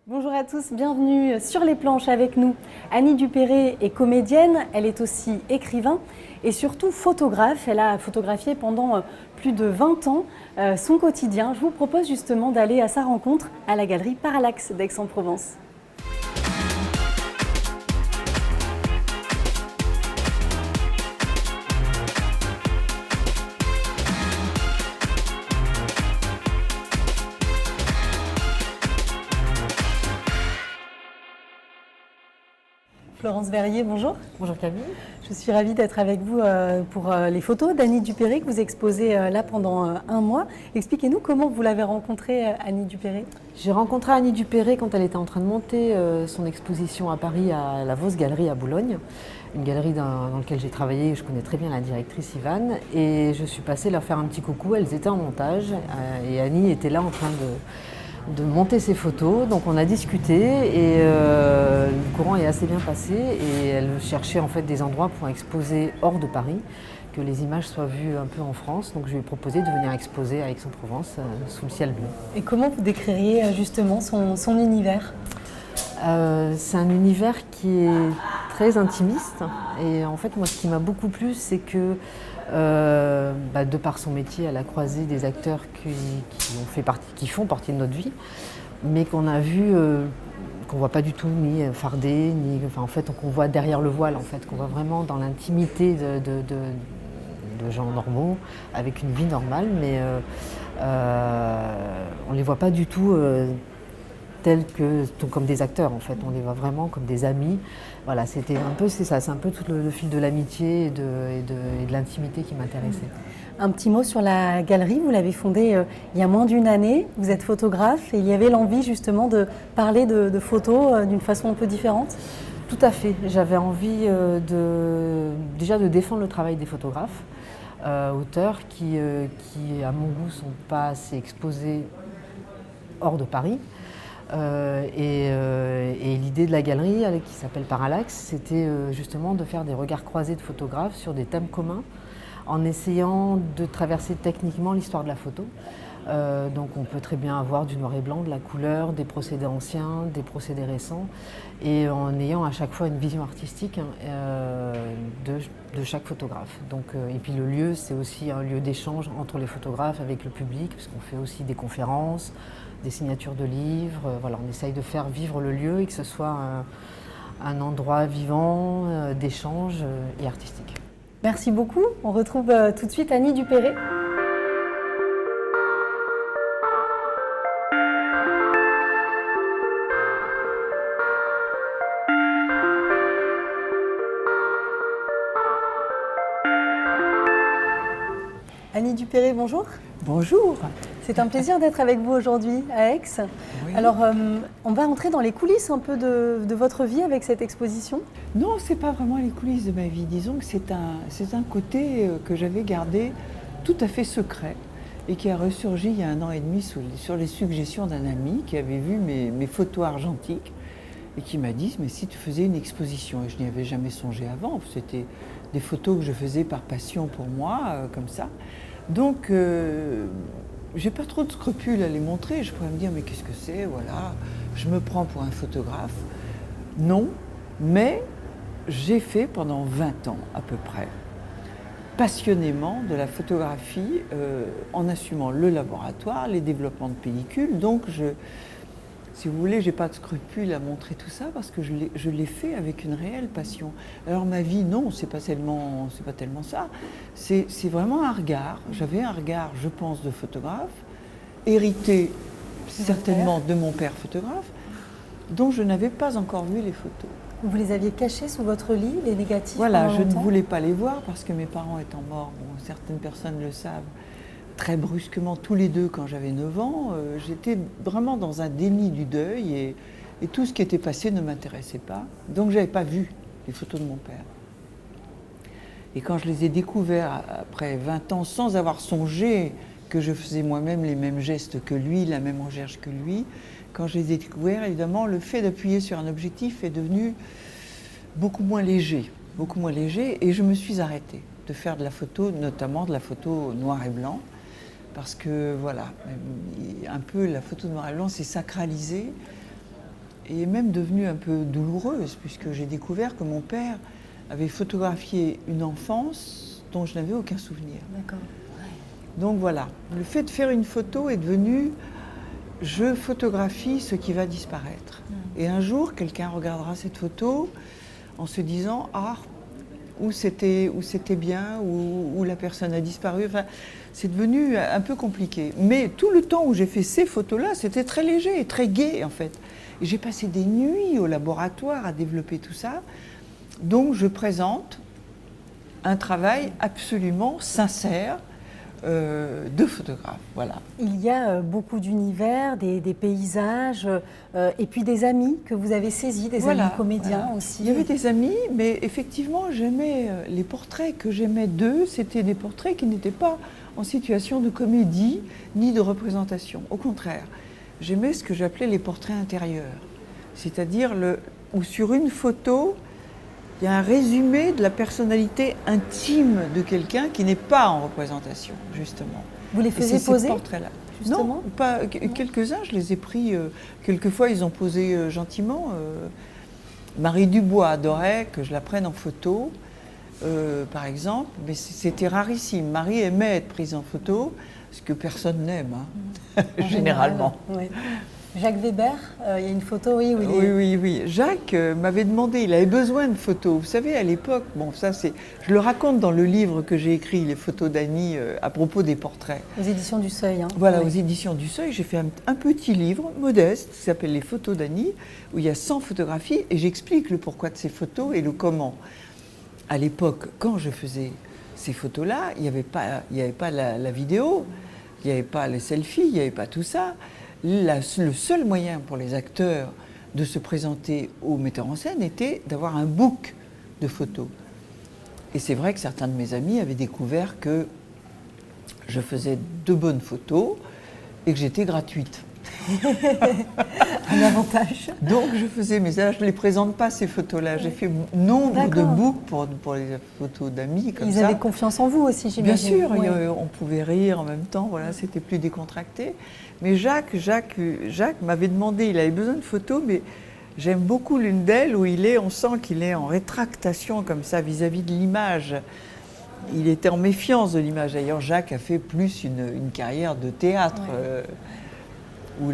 Bonjour à tous, bienvenue sur les planches avec nous. Annie Dupéré est comédienne, elle est aussi écrivain et surtout photographe. Elle a photographié pendant plus de 20 ans son quotidien. Je vous propose justement d'aller à sa rencontre à la galerie Parallaxe d'Aix-en-Provence. Florence Verrier, bonjour. Bonjour Camille. Je suis ravie d'être avec vous pour les photos d'Annie Dupéré que vous exposez là pendant un mois. Expliquez-nous comment vous l'avez rencontrée, Annie Dupéré. J'ai rencontré Annie Dupéré quand elle était en train de monter son exposition à Paris à la Vos Galerie à Boulogne, une galerie dans laquelle j'ai travaillé, je connais très bien la directrice Yvonne, et je suis passée leur faire un petit coucou, elles étaient en montage et Annie était là en train de monter ses photos, donc on a discuté et le courant est assez bien passé et elle cherchait en fait des endroits pour exposer hors de Paris, que les images soient vues un peu en France, donc je lui ai proposé de venir exposer à Aix-en-Provence sous le ciel bleu. Et comment vous décririez justement son univers ? C'est un univers qui est très intimiste et en fait moi ce qui m'a beaucoup plu c'est que de par son métier elle a croisé des acteurs qui font partie de notre vie mais qu'on a vu qu'on voit pas du tout ni fardés en fait qu'on voit derrière le voile en fait qu'on voit vraiment dans l'intimité de gens normaux avec une vie normale mais on les voit pas du tout comme des acteurs en fait, on les voit vraiment comme des amis. Voilà, c'est un peu tout le fil de l'amitié et de l'intimité qui m'intéressait. Un petit mot sur la galerie, vous l'avez fondée il y a moins d'une année, vous êtes photographe et il y avait l'envie justement de parler de photos d'une façon un peu différente ? Tout à fait, j'avais envie déjà de défendre le travail des photographes, auteurs qui à mon goût sont pas assez exposés hors de Paris. Et l'idée de la galerie, qui s'appelle Parallaxe, c'était justement de faire des regards croisés de photographes sur des thèmes communs, en essayant de traverser techniquement l'histoire de la photo. Donc on peut très bien avoir du noir et blanc, de la couleur, des procédés anciens, des procédés récents, et en ayant à chaque fois une vision artistique de chaque photographe. Donc, et puis le lieu, c'est aussi un lieu d'échange entre les photographes avec le public, parce qu'on fait aussi des conférences, des signatures de livres. Voilà, on essaye de faire vivre le lieu et que ce soit un endroit vivant, d'échange et artistique. Merci beaucoup. On retrouve tout de suite Annie Dupéré. Annie Dupéré, bonjour. Bonjour. C'est un plaisir d'être avec vous aujourd'hui à Aix. Oui. Alors, on va entrer dans les coulisses un peu de votre vie avec cette exposition. Non, c'est pas vraiment les coulisses de ma vie. Disons que c'est un côté que j'avais gardé tout à fait secret et qui a ressurgi il y a 1 an et demi sur les suggestions d'un ami qui avait vu mes photos argentiques et qui m'a dit « mais si tu faisais une exposition ?» Et je n'y avais jamais songé avant. C'était des photos que je faisais par passion pour moi, comme ça. Donc, j'ai pas trop de scrupules à les montrer. Je pourrais me dire, mais qu'est-ce que c'est ? Voilà, je me prends pour un photographe. Non, mais j'ai fait pendant 20 ans à peu près, passionnément de la photographie en assumant le laboratoire, les développements de pellicules. Donc, si vous voulez, j'ai pas de scrupules à montrer tout ça parce que je l'ai fait avec une réelle passion. Alors ma vie, non, c'est pas tellement ça. C'est vraiment un regard. J'avais un regard, je pense, de photographe, hérité certainement de mon père photographe, dont je n'avais pas encore vu les photos. Vous les aviez cachés sous votre lit, les négatifs ? Voilà, je ne voulais pas les voir parce que mes parents étant morts, bon, certaines personnes le savent, très brusquement, tous les deux, quand j'avais 9 ans, j'étais vraiment dans un déni du deuil et tout ce qui était passé ne m'intéressait pas. Donc, je n'avais pas vu les photos de mon père. Et quand je les ai découverts après 20 ans, sans avoir songé que je faisais moi-même les mêmes gestes que lui, la même recherche que lui, quand je les ai découverts, évidemment, le fait d'appuyer sur un objectif est devenu beaucoup moins léger, et je me suis arrêtée de faire de la photo, notamment de la photo noir et blanc, parce que voilà, un peu la photo noir et blanc s'est sacralisée et est même devenue un peu douloureuse, puisque j'ai découvert que mon père avait photographié une enfance dont je n'avais aucun souvenir. D'accord. Donc voilà, le fait de faire une photo est devenu « je photographie ce qui va disparaître ». Et un jour, quelqu'un regardera cette photo en se disant « ah, où c'était bien, où la personne a disparu ». Enfin, c'est devenu un peu compliqué. Mais tout le temps où j'ai fait ces photos-là, c'était très léger et très gai en fait. Et j'ai passé des nuits au laboratoire à développer tout ça. Donc je présente un travail absolument sincère de photographe, voilà. Il y a beaucoup d'univers, des paysages, et puis des amis que vous avez saisis, des amis comédiens aussi. Il y avait des amis, mais effectivement, j'aimais les portraits que j'aimais d'eux, c'était des portraits qui n'étaient pas en situation de comédie ni de représentation. Au contraire, j'aimais ce que j'appelais les portraits intérieurs, c'est-à-dire où sur une photo, il y a un résumé de la personnalité intime de quelqu'un qui n'est pas en représentation, justement. Vous les faisiez poser, portraits-là. Justement? Non, pas quelques-uns, je les ai pris, quelquefois ils ont posé gentiment. Marie Dubois adorait que je la prenne en photo, par exemple, mais c'était rarissime. Marie aimait être prise en photo, ce que personne n'aime, hein, généralement. Oui. Jacques Weber, il y a une photo, oui. Oui. Jacques m'avait demandé, il avait besoin de photos. Vous savez, à l'époque, bon, ça c'est, je le raconte dans le livre que j'ai écrit, Les photos d'Annie, à propos des portraits. Aux éditions du Seuil. Hein. Voilà, aux éditions du Seuil, j'ai fait un petit livre modeste qui s'appelle Les photos d'Annie, où il y a 100 photographies et j'explique le pourquoi de ces photos et le comment. À l'époque, quand je faisais ces photos-là, il n'y avait pas la vidéo, il n'y avait pas les selfies, il n'y avait pas tout ça. Le seul moyen pour les acteurs de se présenter au metteur en scène était d'avoir un book de photos. Et c'est vrai que certains de mes amis avaient découvert que je faisais de bonnes photos et que j'étais gratuite. Un avantage. Donc je faisais, mais là je ne les présente pas ces photos-là. J'ai fait nombre de books pour les photos d'amis comme ça. Ils avaient confiance en vous aussi, j'imagine. Bien sûr, on pouvait rire en même temps, voilà, c'était plus décontracté. Mais Jacques m'avait demandé, il avait besoin de photos, mais j'aime beaucoup l'une d'elles où on sent qu'il est en rétractation comme ça vis-à-vis de l'image. Il était en méfiance de l'image. D'ailleurs, Jacques a fait plus une carrière de théâtre. Où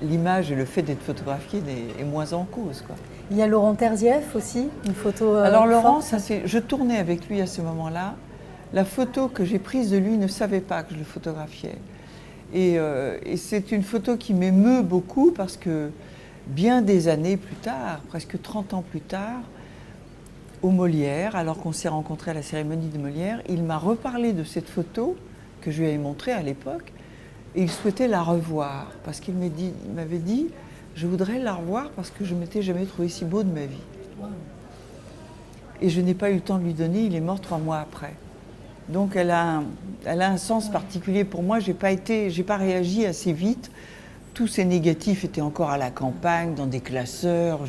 l'image et le fait d'être photographié est moins en cause, quoi. Il y a Laurent Terzieff aussi, une photo. Alors Laurent, je tournais avec lui à ce moment-là. La photo que j'ai prise de lui ne savait pas que je le photographiais. Et c'est une photo qui m'émeut beaucoup parce que bien des années plus tard, presque 30 ans plus tard, au Molière, alors qu'on s'est rencontrés à la cérémonie de Molière, il m'a reparlé de cette photo que je lui avais montrée à l'époque. Et il souhaitait la revoir, parce qu'il m'avait dit « je voudrais la revoir parce que je ne m'étais jamais trouvé si beau de ma vie wow. ». Et je n'ai pas eu le temps de lui donner, il est mort 3 mois après. Donc elle a un sens particulier pour moi, j'ai pas réagi assez vite. Tous ces négatifs étaient encore à la campagne, dans des classeurs,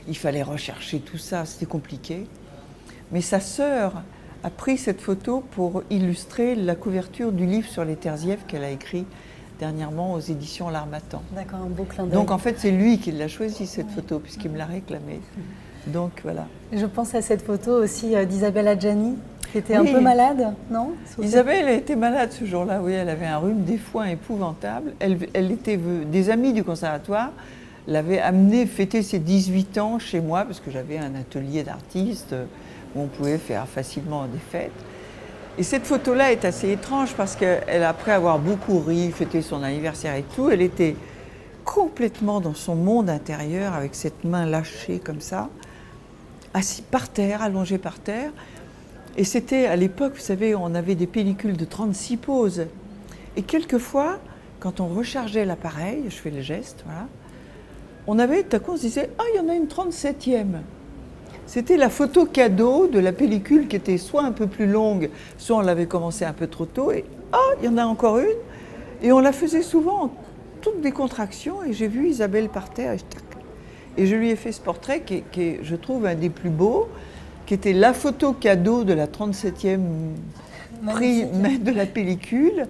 il fallait rechercher tout ça, c'était compliqué. Mais sa sœur a pris cette photo pour illustrer la couverture du livre sur les Terzieff qu'elle a écrit dernièrement aux éditions L'Harmattan. D'accord, un beau clin d'œil. Donc en fait, c'est lui qui l'a choisi cette photo, puisqu'il me l'a réclamée. Donc voilà. Je pense à cette photo aussi d'Isabelle Adjani, qui était un peu malade, non? Isabelle était malade ce jour-là, oui, elle avait un rhume des foins épouvantable. Elle était des amis du conservatoire l'avaient amenée fêter ses 18 ans chez moi, parce que j'avais un atelier d'artistes où on pouvait faire facilement des fêtes. Et cette photo-là est assez étrange parce qu'elle, après avoir beaucoup ri, fêté son anniversaire et tout, elle était complètement dans son monde intérieur avec cette main lâchée comme ça, assise par terre, allongée par terre. Et c'était à l'époque, vous savez, on avait des pellicules de 36 poses. Et quelquefois, quand on rechargeait l'appareil, je fais le geste, voilà, on avait, tout à coup, on se disait « Ah, il y en a une 37e ». C'était la photo cadeau de la pellicule qui était soit un peu plus longue, soit on l'avait commencé un peu trop tôt. Et « Ah, il y en a encore une ». Et on la faisait souvent en toute décontraction. Et j'ai vu Isabelle par terre et je lui ai fait ce portrait qui est, je trouve, un des plus beaux, qui était la photo cadeau de la 37e prix de la pellicule.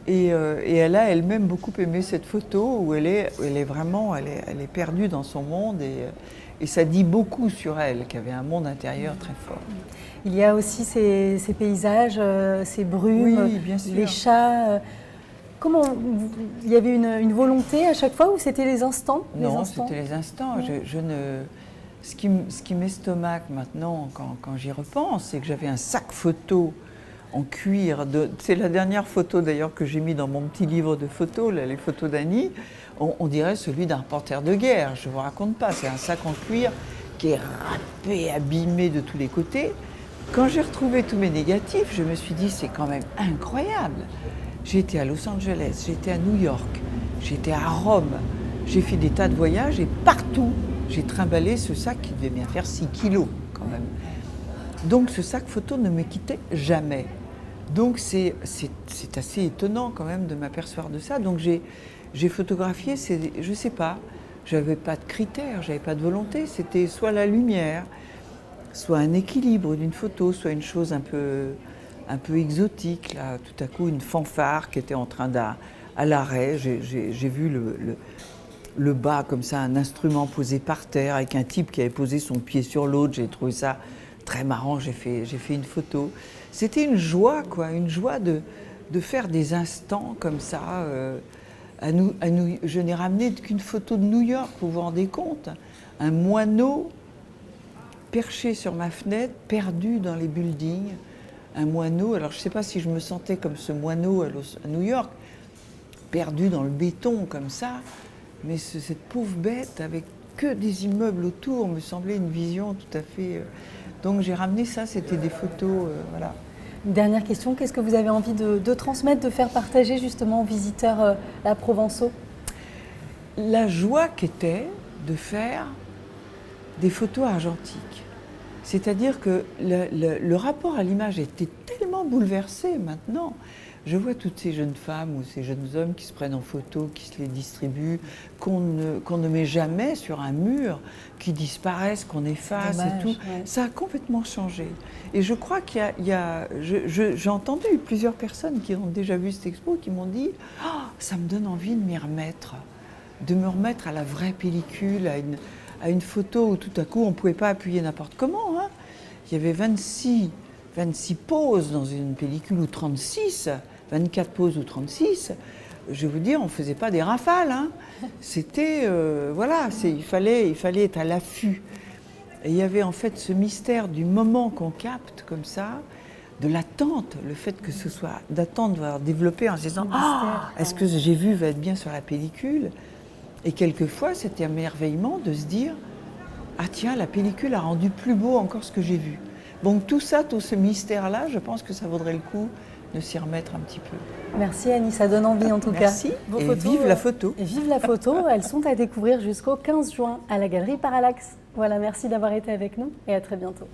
Et elle a elle-même beaucoup aimé cette photo où elle est perdue dans son monde et ça dit beaucoup sur elle, qui avait un monde intérieur très fort. Il y a aussi ces paysages, ces brumes, Oui, bien sûr. les chats. Comment il y avait une volonté à chaque fois ou c'était les instants? Non, c'était les instants. Ce qui m'estomaque maintenant quand j'y repense, c'est que j'avais un sac photo en cuir. C'est la dernière photo d'ailleurs que j'ai mis dans mon petit livre de photos, là, les photos d'Annie. On dirait celui d'un reporter de guerre, je ne vous raconte pas. C'est un sac en cuir qui est râpé, abîmé de tous les côtés. Quand j'ai retrouvé tous mes négatifs, je me suis dit c'est quand même incroyable. J'ai été à Los Angeles, j'ai été à New York, j'ai été à Rome, j'ai fait des tas de voyages et partout, j'ai trimballé ce sac qui devait bien faire 6 kilos quand même. Donc ce sac photo ne me quittait jamais. Donc c'est assez étonnant quand même de m'apercevoir de ça. Donc j'ai photographié, je ne sais pas, j'avais pas de critères, j'avais pas de volonté, c'était soit la lumière, soit un équilibre d'une photo, soit une chose un peu exotique, là, tout à coup une fanfare qui était en train à l'arrêt. J'ai vu le bas comme ça, un instrument posé par terre avec un type qui avait posé son pied sur l'autre. J'ai trouvé ça très marrant, j'ai fait une photo. C'était une joie, quoi, une joie de faire des instants comme ça. Je n'ai ramené qu'une photo de New York, vous vous rendez compte? Un moineau perché sur ma fenêtre, perdu dans les buildings. Un moineau, alors je ne sais pas si je me sentais comme ce moineau à New York, perdu dans le béton comme ça, mais cette pauvre bête avec que des immeubles autour me semblait une vision tout à fait... Donc j'ai ramené ça, c'était des photos, voilà. Une dernière question, qu'est-ce que vous avez envie de transmettre, de faire partager justement aux visiteurs la Provençaux? La joie qu'était de faire des photos argentiques. C'est-à-dire que le rapport à l'image était tellement bouleversé maintenant. Je vois toutes ces jeunes femmes ou ces jeunes hommes qui se prennent en photo, qui se les distribuent, qu'on ne met jamais sur un mur, qui disparaissent, qu'on efface et tout. Ouais. Ça a complètement changé. Et je crois qu'il y a j'ai entendu plusieurs personnes qui ont déjà vu cette expo qui m'ont dit « Oh, ça me donne envie de m'y remettre, de me remettre à la vraie pellicule, à une photo où tout à coup on ne pouvait pas appuyer n'importe comment. Hein. Il y avait 26 poses dans une pellicule ou 36, 24 poses ou 36. Je vais vous dire, on ne faisait pas des rafales. Hein. C'était, voilà, il fallait être à l'affût. Et il y avait en fait ce mystère du moment qu'on capte comme ça, de l'attente, le fait que ce soit d'attendre, de voir développer en se disant « est-ce que j'ai vu va être bien sur la pellicule ?» Et quelquefois, c'était un émerveillement de se dire « Ah tiens, la pellicule a rendu plus beau encore ce que j'ai vu. » Donc tout ça, tout ce mystère-là, je pense que ça vaudrait le coup de s'y remettre un petit peu. Merci Annie, ça donne envie en tout cas. Merci, et vive la photo. Et vive la photo, elles sont à découvrir jusqu'au 15 juin à la Galerie Parallaxe. Voilà, merci d'avoir été avec nous et à très bientôt.